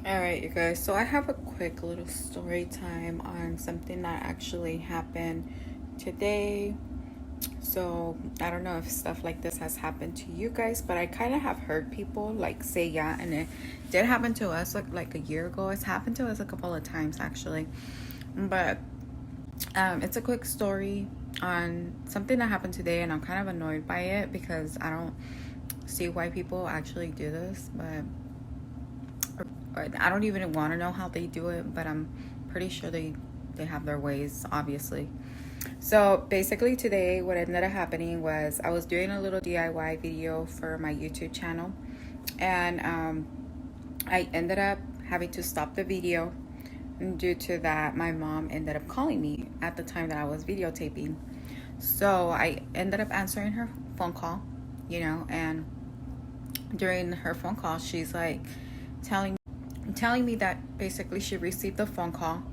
All right, you guys. So I have a quick little story time on something that actually happened today. So I don't know if stuff like this has happened to you guys, but I kind of have heard people like say yeah, and it did happen to us like a year ago. It's happened to us a couple of times actually, but it's a quick story on something that happened today, and I'm kind of annoyed by it because I don't see why people actually do this, but I don't even want to know how they do it, but I'm pretty sure they have their ways, obviously. So basically today what ended up happening was I was doing a little DIY video for my YouTube channel, and I ended up having to stop the video due to that my mom ended up calling me at the time that I was videotaping. So I ended up answering her phone call, and during her phone call she's like telling me that basically she received a phone call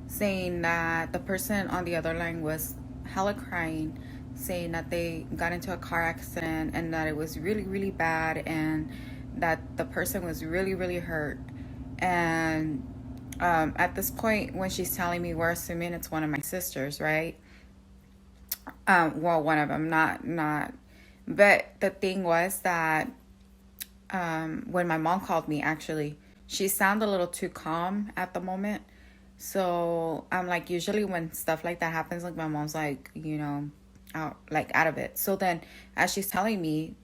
saying that the person on the other line was hella crying, saying that they got into a car accident and that it was really, really bad, and that the person was really, really hurt. And at this point, when she's telling me, we're assuming it's one of my sisters, right? Well, one of them, not. But the thing was that when my mom called me, actually, she sounded a little too calm at the moment. So I'm like, usually when stuff like that happens, like my mom's like, out of it. So then as she's telling me,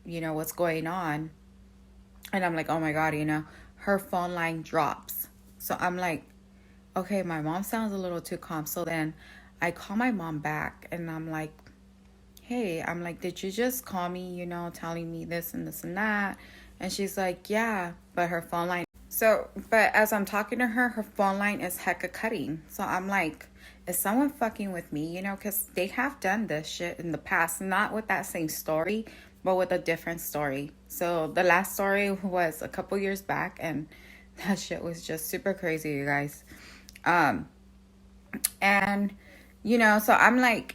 what's going on, and I'm like, oh my God, her phone line drops. So I'm like, okay, my mom sounds a little too calm. So then I call my mom back and I'm like, hey, I'm like, did you just call me, telling me this and this and that? And she's like, yeah, but her phone line. So, but as I'm talking to her, her phone line is hecka cutting. So I'm like, is someone fucking with me? Because they have done this shit in the past, not with that same story, but with a different story. So the last story was a couple years back, and that shit was just super crazy, you guys. Um, and so I'm like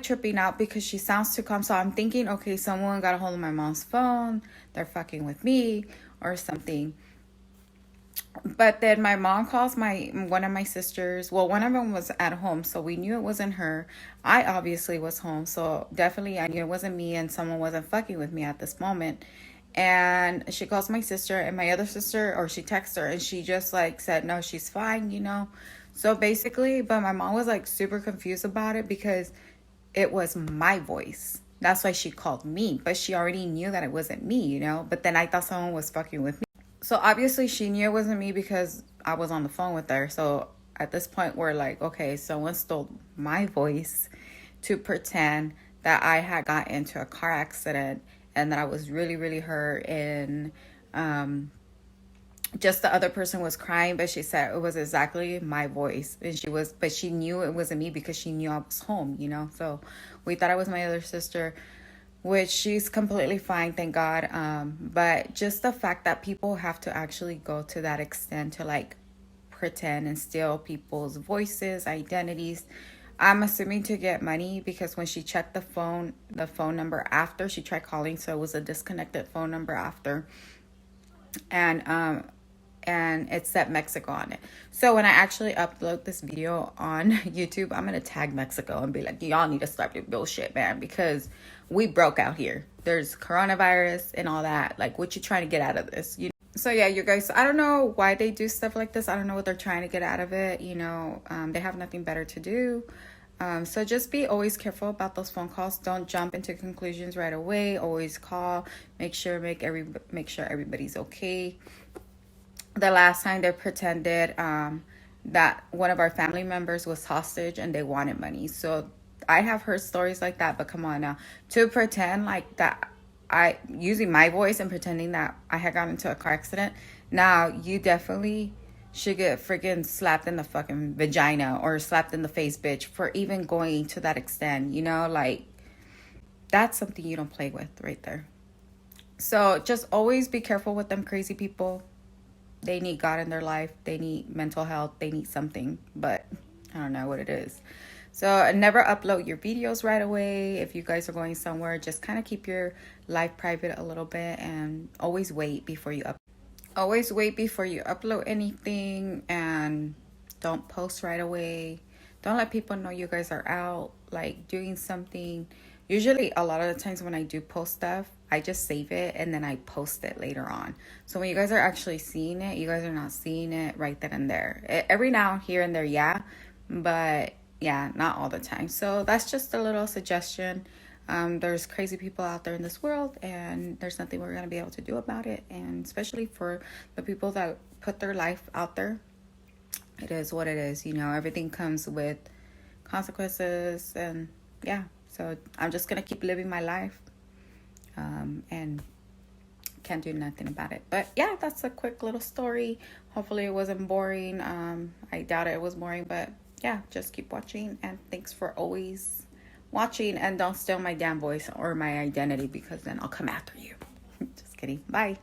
tripping out because she sounds too calm. So I'm thinking, okay, someone got a hold of my mom's phone. They're fucking with me or something. But then my mom calls one of my sisters. Well, one of them was at home, so we knew it wasn't her. I obviously was home, so definitely I knew it wasn't me, and someone wasn't fucking with me at this moment. And she calls my sister, and my other sister, or she texts her, and she just like said, no, she's fine. So basically, but my mom was like super confused about it because it was my voice. That's why she called me, but she already knew that it wasn't me. But then I thought someone was fucking with me. So obviously she knew it wasn't me because I was on the phone with her. So at this point we're like, okay, someone stole my voice to pretend that I had got into a car accident and that I was really, really hurt, and just the other person was crying, but she said it was exactly my voice, and but she knew it wasn't me because she knew I was home. So we thought it was my other sister, which she's completely fine, thank God. But just the fact that people have to actually go to that extent to like pretend and steal people's voices, identities. I'm assuming to get money, because when she checked the phone number after she tried calling, so it was a disconnected phone number after, and it said Mexico on it. So when I actually upload this video on YouTube, I'm gonna tag Mexico and be like, y'all need to stop your bullshit, man, because we broke out here. There's coronavirus and all that. Like, what you trying to get out of this? So yeah, you guys, I don't know why they do stuff like this. I don't know what they're trying to get out of it. They have nothing better to do. So just be always careful about those phone calls. Don't jump into conclusions right away. Always call. Make sure everybody's okay. The last time they pretended that one of our family members was hostage and they wanted money. So I have heard stories like that, but come on now, to pretend like that, I using my voice and pretending that I had gotten into a car accident. Now you definitely should get freaking slapped in the fucking vagina or slapped in the face, bitch, for even going to that extent. Like, that's something you don't play with right there. So just always be careful with them crazy people. They need God in their life. They need mental health. They need something, but I don't know what it is. So never upload your videos right away. If you guys are going somewhere, just kind of keep your life private a little bit, and always wait before you upload. Always wait before you upload anything, and don't post right away. Don't let people know you guys are out, like doing something. Usually, a lot of the times when I do post stuff, I just save it and then I post it later on. So when you guys are actually seeing it, you guys are not seeing it right then and there. Every now, here and there, yeah, but yeah, not all the time. So that's just a little suggestion. There's crazy people out there in this world, and there's nothing we're going to be able to do about it. And especially for the people that put their life out there, it is what it is. You know, everything comes with consequences, and yeah. So I'm just going to keep living my life, and can't do nothing about it. But yeah, that's a quick little story. Hopefully, it wasn't boring. I doubt it was boring, but yeah, just keep watching, and thanks for always watching, and don't steal my damn voice or my identity, because then I'll come after you. Just kidding. Bye.